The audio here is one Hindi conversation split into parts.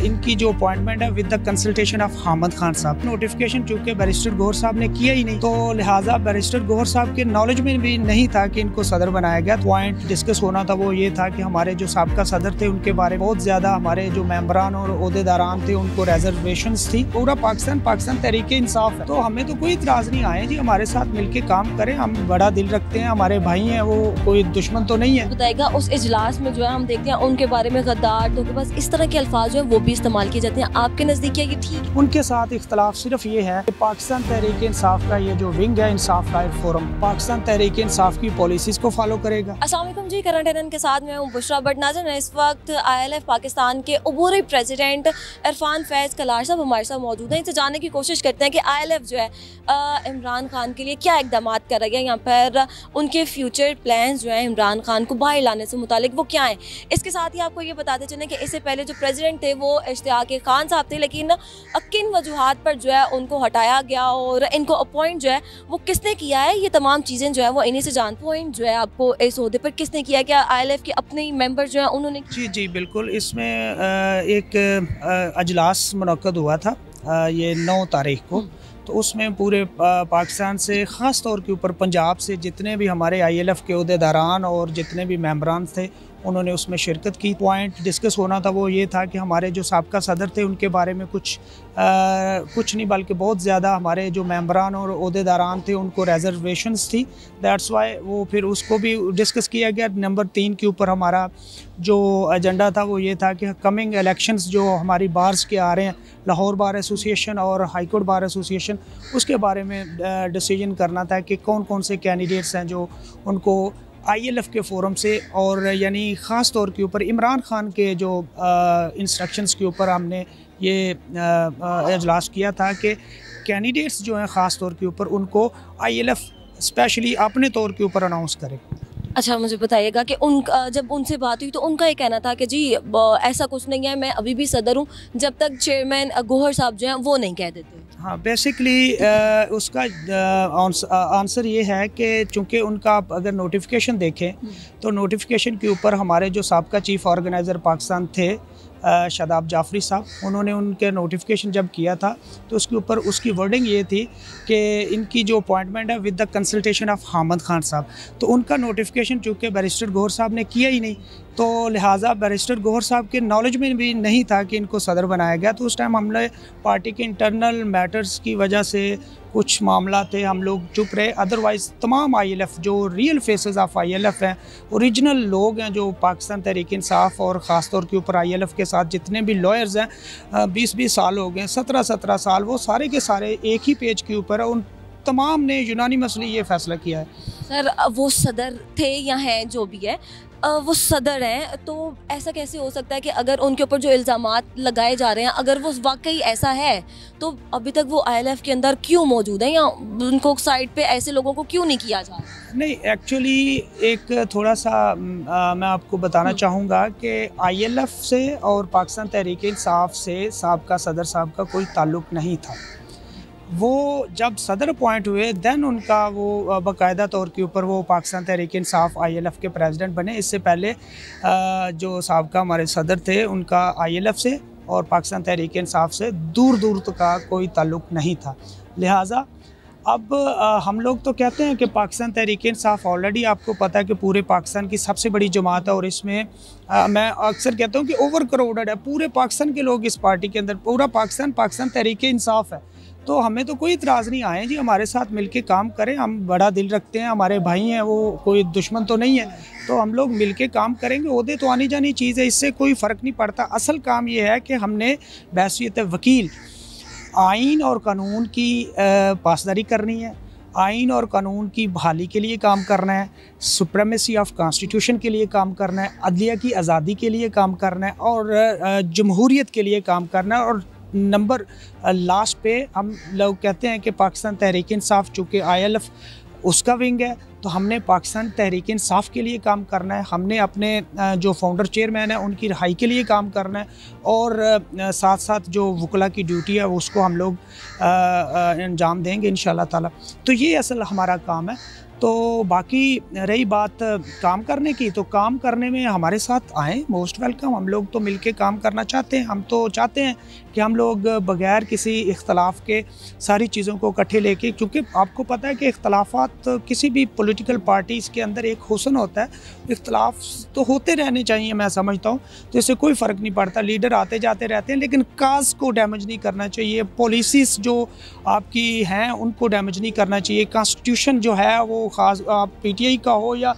इनकी जो अपॉइंटमेंट है with the consultation of Hamid Khan साहब, नोटिफिकेशन चूंकि बैरिस्टर गौहर साहब ने किया ही नहीं, तो लिहाजा बैरिस्टर गौहर साहब के नॉलेज में भी नहीं था कि इनको सदर बनाया गया। पॉइंट डिस्कस होना था वो ये था कि हमारे जो साबका सदर थे उनके बारे में बहुत ज्यादा हमारे जो मेंबरान और ओहदेदारान थे उनको रिजर्वेशंस थी। पूरा पाकिस्तान तहरीके इंसाफ है, तो हमें तो कोई इतराज नहीं आए जी, हमारे साथ मिलके काम करें, हम बड़ा दिल रखते हैं, हमारे भाई हैं, वो कोई दुश्मन तो नहीं है। बताएगा उस इजलास में जो है हम देखते हैं उनके बारे में गद्दार, धोखेबाज, इस तरह के अल्फाज जो है वो भी इस्तेमाल किए जाते हैं। आपके नजदीक क्या ये ठीक? उनके साथ इख्तलाफ सिर्फ ये है कि पाकिस्तान तहरीक इंसाफ का ये जो विंग है इंसाफ राइट फोरम, पाकिस्तान तहरीक इंसाफ की पॉलिसीज को फॉलो करेगा। अस्सलाम वालेकुम जी, करंट अफेयर के साथ मैं हूं बुशरा भट्ट। नाज़रीन, इस वक्त ILF पाकिस्तान के अबूरी प्रेसिडेंट इरफान फैज़ कलार साहब हमारे साथ मौजूद हैं। इनसे जानने की कोशिश करते हैं कि ILF जो है इमरान खान के लिए क्या इकदाम कर रही है, यहाँ पर उनके फ्यूचर प्लान्स जो है इमरान खान को बाहर लाने से मुतालिक वो क्या हैं। इसके साथ ही आपको ये बताते चलें कि इससे पहले जो प्रेसिडेंट थे वो इश्तियाक खान साहब थे, लेकिन किन वजूहात पर जो है उनको हटाया गया और इनको अपॉइंट जो है वो किसने किया है, ये तमाम चीज़ें जो है वो इन्हीं से जान। पॉइंट जो है आपको इस ओहदे पर किसने किया, क्या ILF के अपने ही मेंबर जो है उन्होंने? जी बिल्कुल, इसमें एक अजलास मुनक्कद हुआ था ये 9 तारीख को, तो उसमें पूरे पाकिस्तान से ख़ास तौर के ऊपर पंजाब से जितने भी हमारे ILF के ओहदेदारान और जितने भी मेंबरान थे उन्होंने उसमें शिरकत की। पॉइंट डिस्कस होना था वो ये था कि हमारे जो साबका सदर थे उनके बारे में कुछ नहीं बल्कि बहुत ज़्यादा हमारे जो मेंबरान और ओहदेदारान थे उनको रिजर्वेशंस थी। दैट्स वाई वो फिर उसको भी डिस्कस किया गया। नंबर 3 के ऊपर हमारा जो एजेंडा था वो ये था कि कमिंग इलेक्शंस जो हमारी बार्स के आ रहे हैं, लाहौर बार एसोसिएशन और हाई कोर्ट बार एसोसिएशन, उसके बारे में डिसीजन करना था कि कौन कौन से कैंडिडेट्स हैं जो उनको ILF के फोरम से, और यानी ख़ास तौर के ऊपर इमरान खान के जो इंस्ट्रक्शंस के ऊपर हमने ये इजलास किया था कि कैंडिडेट्स जो हैं ख़ास तौर के ऊपर उनको ILF स्पेशली अपने तौर के ऊपर अनाउंस करे। अच्छा, मुझे बताइएगा कि उनका जब उनसे बात हुई तो उनका ये कहना था कि जी ऐसा कुछ नहीं है, मैं अभी भी सदर हूँ जब तक चेयरमैन गौहर साहब जो हैं वो नहीं कह देते। हाँ, बेसिकली उसका आंसर ये है कि चूँकि उनका अगर नोटिफिकेशन देखें तो नोटिफिकेशन के ऊपर हमारे जो साबका चीफ़ ऑर्गेनाइज़र पाकिस्तान थे शादाब जाफरी साहब, उन्होंने उनके नोटिफिकेशन जब किया था तो उसके ऊपर उसकी वर्डिंग ये थी कि इनकी जो अपॉइंटमेंट है with the consultation of Hamid Khan साहब, तो उनका नोटिफिकेशन चूँकि बैरिस्टर गौहर साहब ने किया ही नहीं, तो लिहाजा बैरिस्टर गौहर साहब के नॉलेज में भी नहीं था कि इनको सदर बनाया गया। तो उस टाइम हमने पार्टी के इंटरनल मैटर्स की वजह से कुछ मामला थे, हम लोग चुप रहे। अदरवाइज़ तमाम ILF जो रियल फेसेस ऑफ ILF हैं, ओरिजिनल लोग हैं जो पाकिस्तान तहरीक इंसाफ और ख़ास तौर के ऊपर ILF के साथ जितने भी लॉयर्स हैं 20-20 साल हो गए, 17-17 साल, वो सारे के सारे एक ही पेज के ऊपर है। उन तमाम ने यूनानिमसली ये फैसला किया है। सर, वो सदर थे या हैं जो भी है, वो सदर हैं, तो ऐसा कैसे हो सकता है कि अगर उनके ऊपर जो इल्ज़ामात लगाए जा रहे हैं अगर वो वाकई ऐसा है तो अभी तक वो ILF के अंदर क्यों मौजूद है, या उनको साइड पे ऐसे लोगों को क्यों नहीं किया जा रहा? नहीं, एक्चुअली एक थोड़ा सा मैं आपको बताना चाहूँगा कि ILF से और पाकिस्तान तहरीक इंसाफ से साबका सदर साहब का कोई ताल्लुक़ नहीं था। वो जब सदर अपॉइंट हुए दैन उनका वो बाकायदा तौर के ऊपर वो पाकिस्तान तहरीक इंसाफ ILF के प्रेसिडेंट बने। इससे पहले जो साबका हमारे सदर थे उनका ILF से और पाकिस्तान तहरीक इंसाफ से दूर दूर तक का कोई ताल्लुक़ नहीं था। लिहाजा अब हम लोग तो कहते हैं कि पाकिस्तान तहरीक इंसाफ ऑलरेडी आपको पता है कि पूरे पाकिस्तान की सबसे बड़ी जमात है, और इसमें मैं अक्सर कहता हूँ कि ओवर क्राउडेड है। पूरे पाकिस्तान के लोग इस पार्टी के अंदर, पूरा पाकिस्तान तहरीक इंसाफ है, तो हमें तो कोई इतराज़ नहीं आए जी, हमारे साथ मिलके काम करें, हम बड़ा दिल रखते हैं, हमारे भाई हैं, वो कोई दुश्मन तो नहीं है, तो हम लोग मिलके काम करेंगे। ओहदे तो आनी जानी चीज़ है, इससे कोई फ़र्क नहीं पड़ता। असल काम ये है कि हमने बहसीयत वकील आइन और कानून की पासदारी करनी है, आइन और कानून की बहाली के लिए काम करना है, सुप्रीमेसी ऑफ कॉन्स्टिट्यूशन के लिए काम करना है, अदलिया की आज़ादी के लिए काम करना है, और जमहूरियत के लिए काम करना है। और नंबर लास्ट पे हम लोग कहते हैं कि पाकिस्तान तहरीक इंसाफ चूँकि ILF उसका विंग है, तो हमने पाकिस्तान तहरीक इंसाफ के लिए काम करना है। हमने अपने जो फाउंडर चेयरमैन है उनकी रिहाई के लिए काम करना है, और साथ साथ जो वकला की ड्यूटी है उसको हम लोग अंजाम देंगे इंशाल्लाह ताला। तो ये असल हमारा काम है। तो बाकी रही बात काम करने की, तो काम करने में हमारे साथ आएँ, मोस्ट वेलकम। हम लोग तो मिलके काम करना चाहते हैं। हम तो चाहते हैं कि हम लोग बगैर किसी इख्तलाफ के सारी चीज़ों को इकट्ठे लेके, क्योंकि आपको पता है कि इख्तलाफात किसी भी पॉलिटिकल पार्टीज़ के अंदर एक हुस्न होता है, इख्तलाफ तो होते रहने चाहिए मैं समझता हूँ। तो इससे कोई फ़र्क नहीं पड़ता, लीडर आते जाते रहते हैं, लेकिन काज को डैमेज नहीं करना चाहिए, पॉलिसीज़ जो आपकी हैं उनको डैमेज नहीं करना चाहिए। कॉन्स्टिट्यूशन जो है वो ख़ास आप पीटीआई का हो या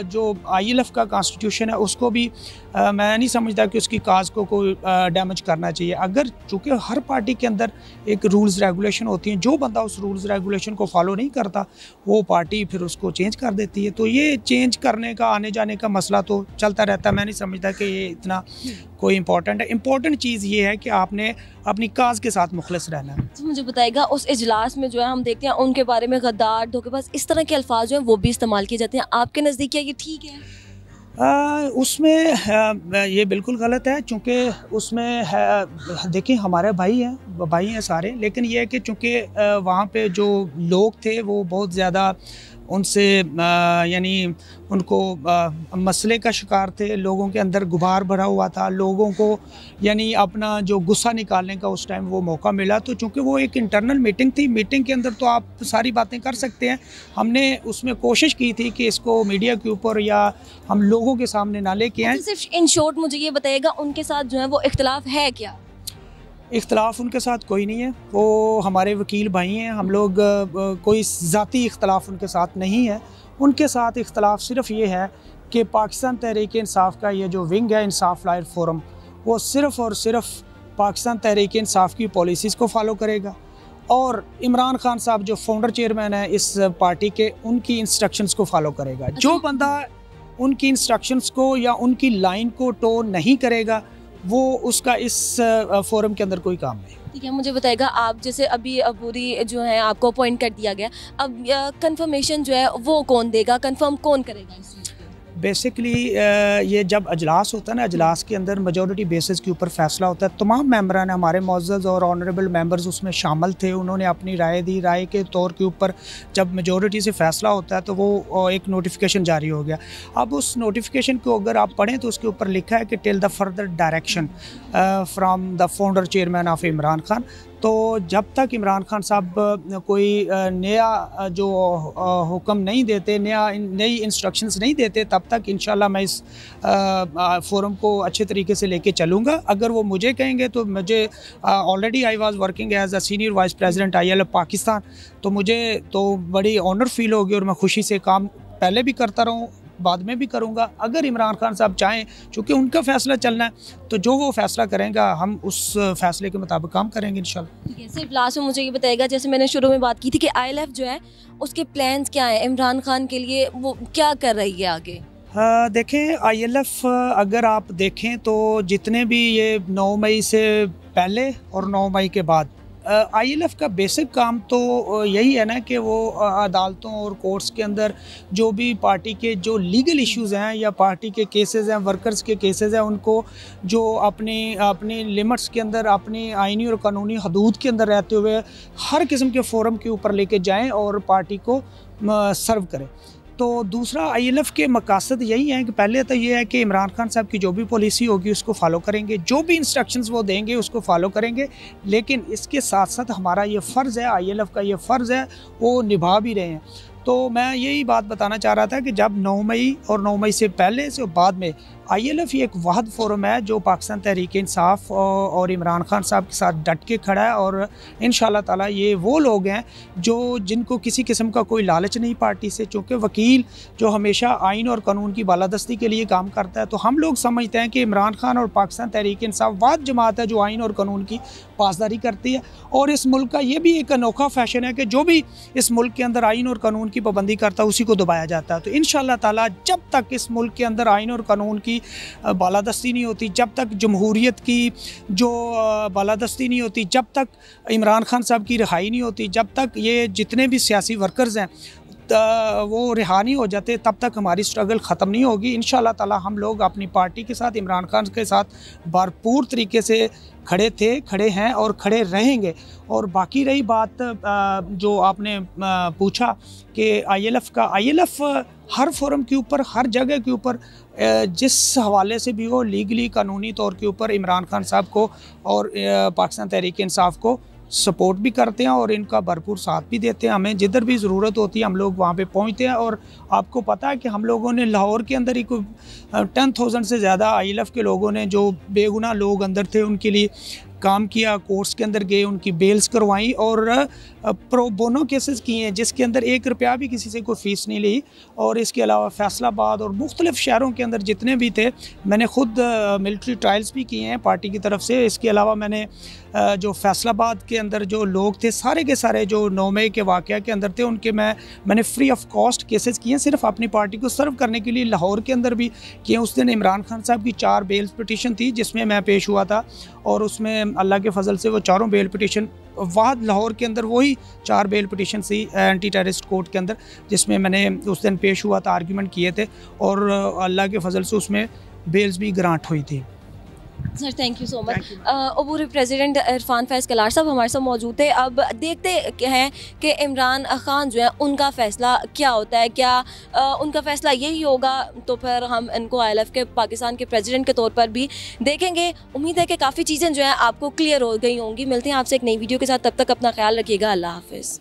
जो आईएलएफ का कॉन्स्टिट्यूशन है उसको भी मैं नहीं समझता कि उसकी काज को कोई डैमेज करना चाहिए। अगर चूँकि हर पार्टी के अंदर एक रूल्स रेगुलेशन होती हैं, जो बंदा उस रूल्स रेगुलेशन को फॉलो नहीं करता वो पार्टी फिर उसको चेंज कर देती है। तो ये चेंज करने का, आने जाने का मसला तो चलता रहता है। मैं नहीं समझता कि ये इतना कोई इम्पोर्टेंट है। इम्पोर्टेंट चीज़ ये है कि आपने अपनी काज के साथ मुखलिस रहना है। तो मुझे बताइएगा, उस इजलास में जो है हम देखते हैं उनके बारे में गद्दार, धोखेबाज, इस तरह के अल्फाज जो हैं वो भी इस्तेमाल किए जाते हैं। आपके नज़दीक क्या ये ठीक है? उसमें ये बिल्कुल गलत है, चूँकि उसमें है, देखिए हमारे भाई हैं सारे, लेकिन ये है कि चूँकि वहाँ पे जो लोग थे वो बहुत ज़्यादा उनसे यानी उनको मसले का शिकार थे, लोगों के अंदर गुबार भरा हुआ था, लोगों को यानी अपना जो गुस्सा निकालने का उस टाइम वो मौका मिला। तो चूँकि वो एक इंटरनल मीटिंग थी, मीटिंग के अंदर तो आप सारी बातें कर सकते हैं। हमने उसमें कोशिश की थी कि इसको मीडिया के ऊपर या हम लोगों के सामने ना लेके आएँ। सिर्फ इन शॉर्ट मुझे ये बताइएगा, उनके साथ जो है वो इख्तलाफ है क्या? इख्तलाफ उनके साथ कोई नहीं है, वो हमारे वकील भाई हैं। हम लोग कोई ज़ाती इख्तलाफ उनके साथ नहीं है। उनके साथ इख्तलाफ सिर्फ़ ये है कि पाकिस्तान तहरीक इंसाफ का ये जो विंग है, इंसाफ लॉयर फोरम, वो सिर्फ़ और सिर्फ पाकिस्तान तहरीक इंसाफ की पॉलिसीज़ को फॉलो करेगा, और इमरान खान साहब जो फाउंडर चेयरमैन है इस पार्टी के, उनकी इंस्ट्रक्शंस को फॉलो करेगा। जो बंदा उनकी इंस्ट्रक्शंस को या उनकी लाइन को टो नहीं करेगा वो उसका इस फोरम के अंदर कोई काम नहीं। ठीक है, मुझे बताइएगा, आप जैसे अभी पूरी जो है आपको अपॉइंट कर दिया गया, अब कंफर्मेशन जो है वो कौन देगा, कंफर्म कौन करेगा इस चीज़ को? बेसिकली ये जब अजलास होता है ना, अजलास के अंदर मेजॉरिटी बेसिस के ऊपर फैसला होता है। तमाम मेंबरान, हमारे मुअज़्ज़ज़ और ऑनरेबल मेंबर्स उसमें शामिल थे, उन्होंने अपनी राय दी। राय के तौर के ऊपर जब मेजॉरिटी से फैसला होता है तो वो एक नोटिफिकेशन जारी हो गया। अब उस नोटिफिकेशन को अगर आप पढ़ें तो उसके ऊपर लिखा है कि till the further direction from the founder chairman of Imran Khan. तो जब तक इमरान खान साहब कोई नया जो हुक्म नहीं देते, नई इंस्ट्रक्शंस नहीं देते, तब तक इंशाल्लाह मैं इस फोरम को अच्छे तरीके से लेके चलूँगा। अगर वो मुझे कहेंगे तो मुझे already I was working as a senior vice president ILF Pakistan, तो मुझे तो बड़ी ऑनर फील होगी और मैं खुशी से काम पहले भी करता रहूँ, बाद में भी करूँगा। अगर इमरान खान साहब चाहें, चूँकि उनका फ़ैसला चलना है, तो जो वो फ़ैसला करेंगे हम उस फ़ैसले के मुताबिक काम करेंगे इंशाल्लाह। ठीक है, सिर्फ लास्ट में मुझे ये बताइएगा, जैसे मैंने शुरू में बात की थी कि आईएलएफ जो है उसके प्लान्स क्या हैं इमरान खान के लिए, वो क्या कर रही है आगे? देखें, आईएलएफ अगर आप देखें तो जितने भी ये 9 मई से पहले और 9 मई के बाद आईएलएफ का बेसिक काम तो यही है ना कि वो अदालतों और कोर्ट्स के अंदर जो भी पार्टी के जो लीगल इश्यूज़ हैं या पार्टी के केसेस हैं, वर्कर्स के केसेस हैं, उनको जो अपनी लिमिट्स के अंदर, अपनी आईनी और कानूनी हदूद के अंदर रहते हुए हर किस्म के फोरम के ऊपर लेके जाएं और पार्टी को सर्व करें। तो दूसरा, आईएलएफ के मकासद यही हैं कि पहले तो ये है कि इमरान खान साहब की जो भी पॉलिसी होगी उसको फॉलो करेंगे, जो भी इंस्ट्रक्शंस वो देंगे उसको फॉलो करेंगे, लेकिन इसके साथ साथ हमारा ये फ़र्ज़ है, आईएलएफ का ये फ़र्ज़ है, वो निभा भी रहे हैं। तो मैं यही बात बताना चाह रहा था कि जब 9 मई और 9 मई से पहले से बाद में आईएलएफ एक वाहिद फोरम है जो पाकिस्तान तहरीक इंसाफ और इमरान खान साहब के साथ डट के खड़ा है, और इंशाल्लाह ताला ये वो लोग हैं जिनको किसी किस्म का कोई लालच नहीं पार्टी से, चूँकि वकील जो हमेशा आइन और कानून की बालादस्ती के लिए काम करता है। तो हम लोग समझते हैं कि इमरान खान और पाकिस्तान तहरीक इंसाफ वाद जमात है जो आइन और कानून की पासदारी करती है, और इस मुल्क का ये भी एक अनोखा फैशन है कि जो भी इस मुल्क के अंदर आइन और कानून की पाबंदी करता है उसी को दबाया जाता है। तो इंशाल्लाह ताला जब तक इस मुल्क के अंदर आइन और कानून की बालादस्ती नहीं होती, जब तक जमहूरियत की जो बालादस्ती नहीं होती, जब तक इमरान खान साहब की रिहाई नहीं होती, जब तक ये जितने भी सियासी वर्कर्स हैं वो रिहा नहीं हो जाते तब तक हमारी स्ट्रगल ख़त्म नहीं होगी। इंशाअल्लाह ताला हम लोग अपनी पार्टी के साथ, इमरान खान के साथ भरपूर तरीके से खड़े थे, खड़े हैं और खड़े रहेंगे। और बाकी रही बात जो आपने पूछा कि ILF हर फोरम के ऊपर, हर जगह के ऊपर, जिस हवाले से भी हो, लीगली कानूनी तौर के ऊपर इमरान खान साहब को और पाकिस्तान तहरीक इंसाफ को सपोर्ट भी करते हैं और इनका भरपूर साथ भी देते हैं। हमें जिधर भी ज़रूरत होती है हम लोग वहाँ पे पहुँचते हैं। और आपको पता है कि हम लोगों ने लाहौर के अंदर ही कोई 10,000 से ज़्यादा ILF के लोगों ने, जो बेगुनाह लोग अंदर थे, उनके लिए काम किया, कोर्ट्स के अंदर गए, उनकी बेल्स करवाई और प्रो बोनो केसेस किए हैं जिसके अंदर 1 रुपया भी किसी से कोई फ़ीस नहीं ली। और इसके अलावा फैसलाबाद और मुख्तलिफ़ शहरों के अंदर जितने भी थे, मैंने ख़ुद मिलिट्री ट्रायल्स भी किए हैं पार्टी की तरफ से। इसके अलावा मैंने जो फैसलाबाद के अंदर जो लोग थे, सारे के सारे जो 9 मई के वाक़या के अंदर थे, उनके मैंने फ्री ऑफ कॉस्ट केसेस किए हैं, सिर्फ अपनी पार्टी को सर्व करने के लिए। लाहौर के अंदर भी किए। उस दिन इमरान खान साहब की 4 बेल पिटीशन थी जिसमें मैं पेश हुआ था और उसमें अल्लाह के फजल से वो चारों बेल पिटीशन वाहद लाहौर के अंदर वही 4 बेल पिटीशन थी एंटी टेररिस्ट कोर्ट के अंदर, जिसमें मैंने उस दिन पेश हुआ था, आर्ग्यूमेंट किए थे और अल्लाह के फजल से उसमें बेल्स भी ग्रांट हुई थी। Sir thank you so much. अबूरी प्रेसिडेंट इरफान फैज़ कलार साहब हमारे साथ मौजूद थे। अब देखते हैं कि इमरान खान जो है उनका फ़ैसला क्या होता है, क्या उनका फ़ैसला यही होगा, तो फिर हम इनको ILF के पाकिस्तान के प्रेसिडेंट के तौर पर भी देखेंगे। उम्मीद है कि काफ़ी चीज़ें जो हैं आपको क्लियर हो गई होंगी। मिलते हैं आपसे एक नई वीडियो के साथ, तब तक अपना ख्याल रखिएगा। अल्लाह हाफ़िज़।